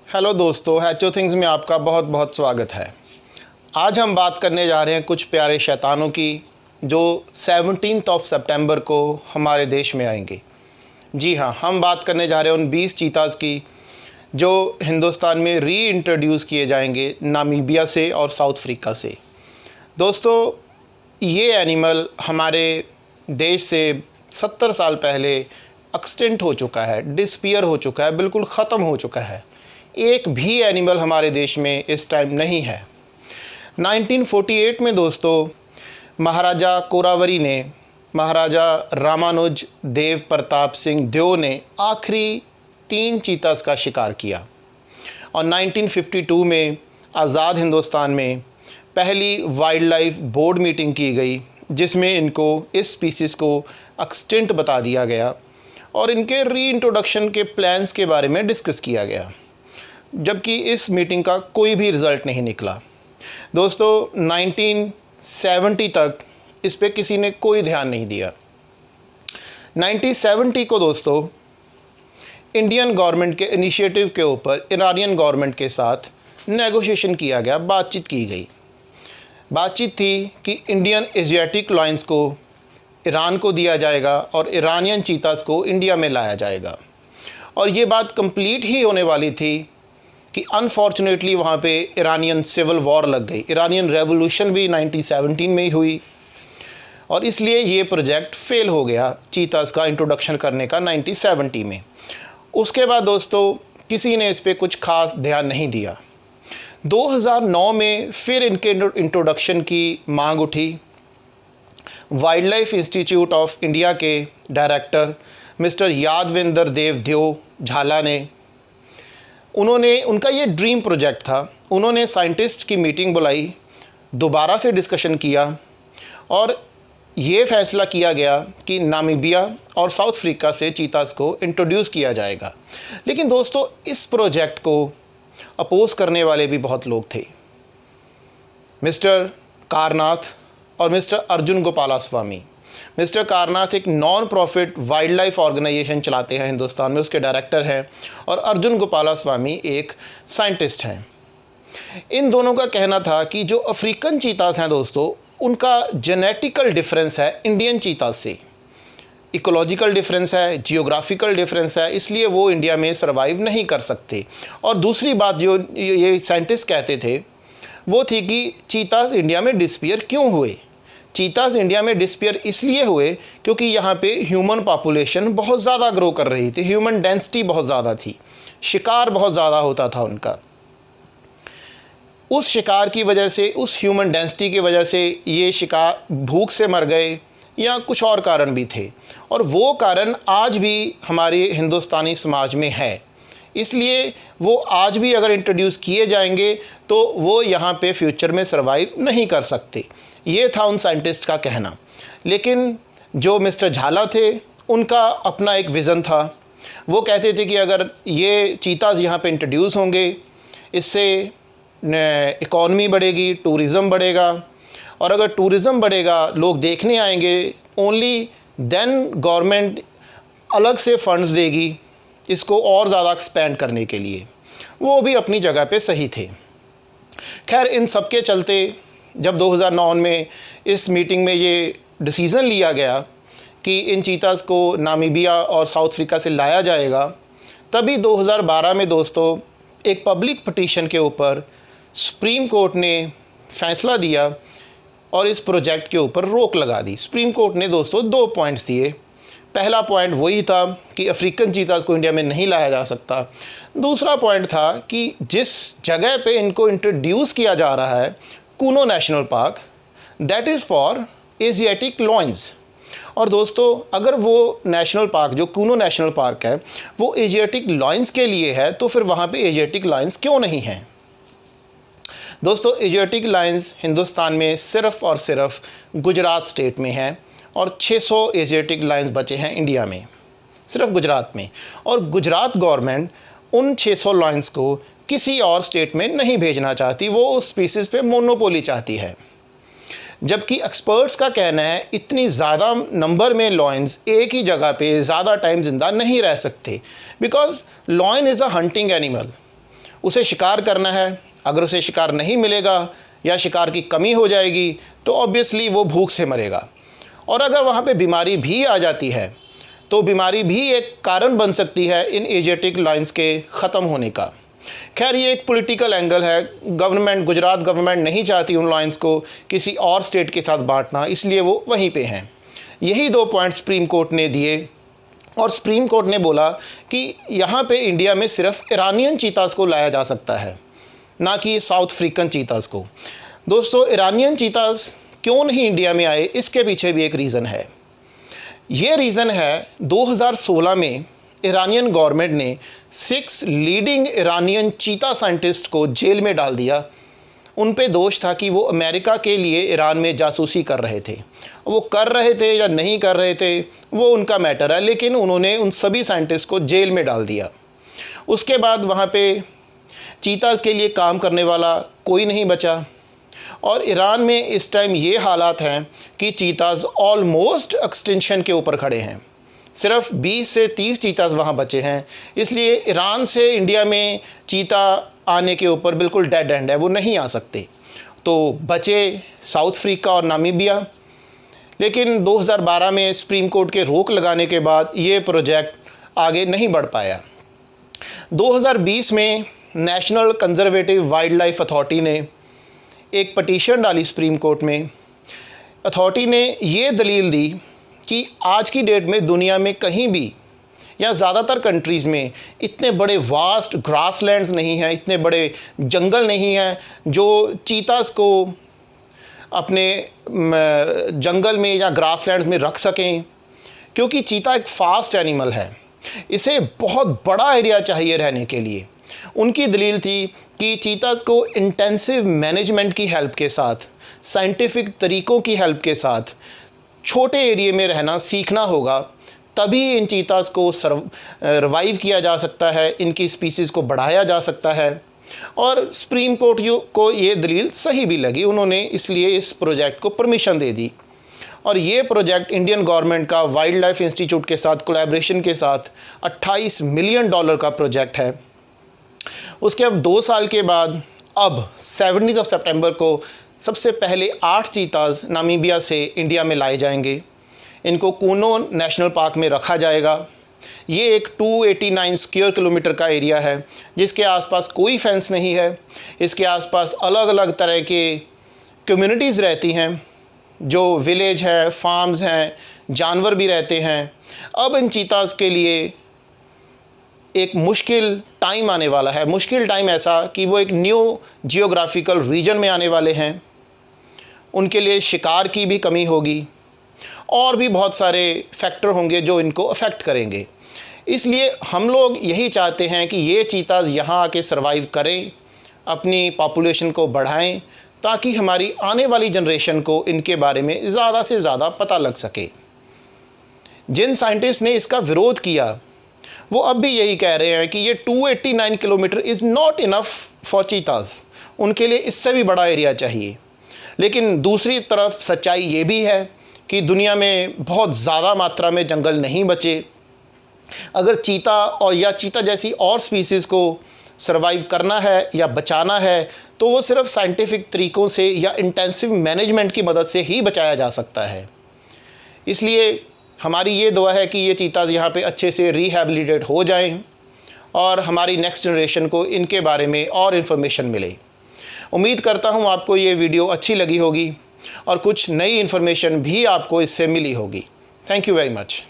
Hello दोस्तों, हैचो things में आपका बहुत बहुत स्वागत है। आज हम बात करने जा रहे हैं कुछ प्यारे शैतानों की जो 17 सितंबर को हमारे देश में आएंगे। जी हाँ, हम बात करने जा रहे हैं उन 20 चीताज़ की जो हिंदुस्तान में री इंट्रोड्यूस किए जाएंगे नामीबिया से और साउथ अफ्रीका से। दोस्तों, ये एनिमल हमारे देश से 70 साल पहले एक्सटिंक्ट हो चुका है, डिसपियर हो चुका है, बिल्कुल ख़त्म हो चुका है। एक भी एनिमल हमारे देश में इस टाइम नहीं है। 1948 में दोस्तों महाराजा कोरावरी ने, महाराजा रामानुज देव प्रताप सिंह देव ने आखिरी 3 चीताज़ का शिकार किया और 1952 में आज़ाद हिंदुस्तान में पहली वाइल्ड लाइफ बोर्ड मीटिंग की गई जिसमें इनको, इस स्पीसीज़ को एक्सटिंक्ट बता दिया गया और इनके री इंट्रोडक्शन के प्लान्स के बारे में डिस्कस किया गया, जबकि इस मीटिंग का कोई भी रिज़ल्ट नहीं निकला। दोस्तों, 1970 तक इस पे किसी ने कोई ध्यान नहीं दिया। 1970 को दोस्तों इंडियन गवर्नमेंट के इनिशिएटिव के ऊपर ईरानियन गवर्नमेंट के साथ नेगोशिएशन किया गया, बातचीत की गई। बातचीत थी कि इंडियन एशियाटिक लायंस को ईरान को दिया जाएगा और ईरानियन चीताज़ को इंडिया में लाया जाएगा। और ये बात कंप्लीट ही होने वाली थी कि अनफॉर्चुनेटली वहाँ पे ईरानियन सिविल वॉर लग गई। ईरानियन रेवोल्यूशन भी 1917 में ही हुई और इसलिए ये प्रोजेक्ट फेल हो गया चीताज़ का इंट्रोडक्शन करने का 1970 में। उसके बाद दोस्तों किसी ने इस पर कुछ खास ध्यान नहीं दिया। 2009 में फिर इनके इंट्रोडक्शन की मांग उठी। Wild life institute of India के डायरेक्टर मिस्टर यादवेंद्र देव देव झाला ने, उनका ये ड्रीम प्रोजेक्ट था। उन्होंने साइंटिस्ट की मीटिंग बुलाई, दोबारा से डिस्कशन किया और ये फैसला किया गया कि नामीबिया और साउथ अफ्रीका से चीताज़ को इंट्रोड्यूस किया जाएगा। लेकिन दोस्तों इस प्रोजेक्ट को अपोज करने वाले भी बहुत लोग थे। मिस्टर कारनाथ और मिस्टर अर्जुन गोपालास्वामी। मिस्टर कारनाथ एक non profit wildlife organization चलाते हैं हिंदुस्तान में, उसके डायरेक्टर हैं, और अर्जुन गोपालास्वामी एक साइंटिस्ट हैं। इन दोनों का कहना था कि जो अफ्रीकन चीताज़ हैं दोस्तों, उनका जेनेटिकल डिफरेंस है इंडियन चीताज़ से, इकोलॉजिकल डिफरेंस है, जियोग्राफिकल डिफरेंस है, इसलिए वो इंडिया में सर्वाइव नहीं कर सकते। और दूसरी बात जो ये साइंटिस्ट कहते थे वो थी कि चीताज़ इंडिया में डिसपियर क्यों हुए। चीताज़ इंडिया में डिसपियर इसलिए हुए क्योंकि यहाँ पे ह्यूमन पॉपुलेशन बहुत ज़्यादा ग्रो कर रही थी, ह्यूमन डेंसिटी बहुत ज़्यादा थी, शिकार बहुत ज़्यादा होता था उनका। उस शिकार की वजह से, उस ह्यूमन डेंसिटी की वजह से ये शिकार भूख से मर गए या कुछ और कारण भी थे, और वो कारण आज भी हमारे हिंदुस्तानी समाज में है। इसलिए वो आज भी अगर इंट्रोड्यूस किए जाएंगे तो वो यहाँ पे फ्यूचर में सर्वाइव नहीं कर सकते। ये था उन साइंटिस्ट का कहना। लेकिन जो मिस्टर झाला थे, उनका अपना एक विज़न था। वो कहते थे कि अगर ये चीताज़ यहाँ पे इंट्रोड्यूस होंगे, इससे इकॉनमी बढ़ेगी, टूरिज़म बढ़ेगा, और अगर टूरिज़म बढ़ेगा, लोग देखने आएंगे, ओनली देन गवर्नमेंट अलग से फंड्स देगी इसको और ज़्यादा एक्सपेंड करने के लिए। वो भी अपनी जगह पे सही थे। खैर, इन सब के चलते जब 2009 में इस मीटिंग में ये डिसीज़न लिया गया कि इन चीताज़ को नामीबिया और साउथ अफ्रीका से लाया जाएगा, तभी 2012 में दोस्तों एक पब्लिक पिटीशन के ऊपर सुप्रीम कोर्ट ने फैसला दिया और इस प्रोजेक्ट के ऊपर रोक लगा दी। सुप्रीम कोर्ट ने दोस्तों 2 पॉइंट्स दिए। पहला पॉइंट वही था कि अफ्रीकन चीताज़ को इंडिया में नहीं लाया जा सकता। दूसरा पॉइंट था कि जिस जगह पे इनको इंट्रोड्यूस किया जा रहा है, Kuno national park, that is for Asiatic Lions. और दोस्तों अगर वो नेशनल पार्क, जो कूनो नेशनल पार्क है, वो एशियाटिक लायंस के लिए है, तो फिर वहाँ पे एशियाटिक लायंस क्यों नहीं हैं? दोस्तों एशियाटिक लायंस हिंदुस्तान में सिर्फ़ और सिर्फ गुजरात स्टेट में है और 600 एशियाटिक लायंस बचे हैं इंडिया में, सिर्फ गुजरात में। और गुजरात गवर्नमेंट उन 600 लायंस को किसी और स्टेट में नहीं भेजना चाहती, वो उस स्पीसीज़ पे मोनोपोली चाहती है। जबकि एक्सपर्ट्स का कहना है इतनी ज़्यादा नंबर में लॉयंस एक ही जगह पे ज़्यादा टाइम ज़िंदा नहीं रह सकते, because lion is a hunting animal. उसे शिकार करना है। अगर उसे शिकार नहीं मिलेगा या शिकार की कमी हो जाएगी तो ऑब्वियसली वो भूख से मरेगा। और अगर वहाँ पे बीमारी भी आ जाती है तो बीमारी भी एक कारण बन सकती है इन एशियाटिक लायंस के ख़त्म होने का। खैर, ये एक पॉलिटिकल एंगल है। गुजरात गवर्नमेंट नहीं चाहती उन लायंस को किसी और स्टेट के साथ बांटना, इसलिए वो वहीं पे हैं। यही 2 पॉइंट सुप्रीम कोर्ट ने दिए और सुप्रीम कोर्ट ने बोला कि यहाँ पे इंडिया में सिर्फ ईरानियन चीताज़ को लाया जा सकता है, ना कि साउथ अफ्रीकन चीताज़ को। दोस्तों, ईरानियन चीताज़ क्यों नहीं इंडिया में आए, इसके पीछे भी एक रीज़न है। ये रीज़न है 2016 में ईरानियन गवर्नमेंट ने 6 लीडिंग ईरानियन चीता साइंटिस्ट को जेल में डाल दिया। उन पे दोष था कि वो अमेरिका के लिए ईरान में जासूसी कर रहे थे। वो कर रहे थे या नहीं कर रहे थे वो उनका मैटर है, लेकिन उन्होंने उन सभी साइंटिस्ट को जेल में डाल दिया। उसके बाद वहाँ पे चीताज़ के लिए काम करने वाला कोई नहीं बचा और ईरान में इस टाइम ये हालात हैं कि चीताज़ ऑलमोस्ट एक्सटिंक्शन के ऊपर खड़े हैं। सिर्फ 20 से 30 चीताज़ वहाँ बचे हैं। इसलिए ईरान से इंडिया में चीता आने के ऊपर बिल्कुल डेड एंड है, वो नहीं आ सकते। तो बचे साउथ अफ्रीका और नामीबिया। लेकिन 2012 में सुप्रीम कोर्ट के रोक लगाने के बाद ये प्रोजेक्ट आगे नहीं बढ़ पाया। 2020 में national conservative wild life authority ने एक पटिशन डाली सुप्रीम कोर्ट में। अथॉरिटी ने ये दलील दी कि आज की डेट में दुनिया में कहीं भी या ज़्यादातर कंट्रीज़ में इतने बड़े वास्ट ग्रासलैंड्स नहीं हैं, इतने बड़े जंगल नहीं हैं जो चीताज़ को अपने जंगल में या ग्रासलैंड्स में रख सकें, क्योंकि चीता एक फास्ट एनिमल है। इसे बहुत बड़ा एरिया चाहिए रहने के लिए। उनकी दलील थी कि चीताज़ को इंटेंसिव मैनेजमेंट की हेल्प के साथ, साइंटिफिक तरीक़ों की हेल्प के साथ छोटे एरिया में रहना सीखना होगा, तभी इन चीताज़ को रिवाइव किया जा सकता है, इनकी स्पीसीज़ को बढ़ाया जा सकता है। और सुप्रीम कोर्ट को ये दलील सही भी लगी, उन्होंने इसलिए इस प्रोजेक्ट को परमिशन दे दी। और ये प्रोजेक्ट इंडियन गवर्नमेंट का वाइल्ड लाइफ इंस्टीट्यूट के साथ कोलैबोरेशन के साथ $28 मिलियन का प्रोजेक्ट है। उसके अब 2 साल के बाद अब 17 सितंबर को सबसे पहले 8 चीताज़ नामीबिया से इंडिया में लाए जाएंगे। इनको कूनो नेशनल पार्क में रखा जाएगा। ये एक 289 स्क्वायर किलोमीटर का एरिया है जिसके आसपास कोई फेंस नहीं है। इसके आसपास अलग अलग तरह के कम्युनिटीज़ रहती हैं, जो विलेज है, फार्म्स हैं, जानवर भी रहते हैं। अब इन चीताज़ के लिए एक मुश्किल टाइम आने वाला है। मुश्किल टाइम ऐसा कि वो एक न्यू जियोग्राफिकल रीजन में आने वाले हैं। उनके लिए शिकार की भी कमी होगी और भी बहुत सारे फैक्टर होंगे जो इनको अफेक्ट करेंगे। इसलिए हम लोग यही चाहते हैं कि ये चीताज़ यहाँ आके सर्वाइव करें, अपनी पॉपुलेशन को बढ़ाएं, ताकि हमारी आने वाली जनरेशन को इनके बारे में ज़्यादा से ज़्यादा पता लग सके। जिन साइंटिस्ट ने इसका विरोध किया वो अब भी यही कह रहे हैं कि ये 289 kilometre is not enough for cheetahs, उनके लिए इससे भी बड़ा एरिया चाहिए। लेकिन दूसरी तरफ सच्चाई ये भी है कि दुनिया में बहुत ज़्यादा मात्रा में जंगल नहीं बचे। अगर चीता और या चीता जैसी और स्पीसीज़ को सर्वाइव करना है या बचाना है तो वो सिर्फ साइंटिफिक तरीक़ों से या इंटेंसिव मैनेजमेंट की मदद से ही बचाया जा सकता है। इसलिए हमारी ये दुआ है कि ये चीताज़ यहाँ पे अच्छे से रिहैबिलिटेट हो जाएं और हमारी नेक्स्ट जनरेशन को इनके बारे में और इन्फॉर्मेशन मिले। उम्मीद करता हूँ आपको ये वीडियो अच्छी लगी होगी और कुछ नई इन्फॉर्मेशन भी आपको इससे मिली होगी। Thank you very much.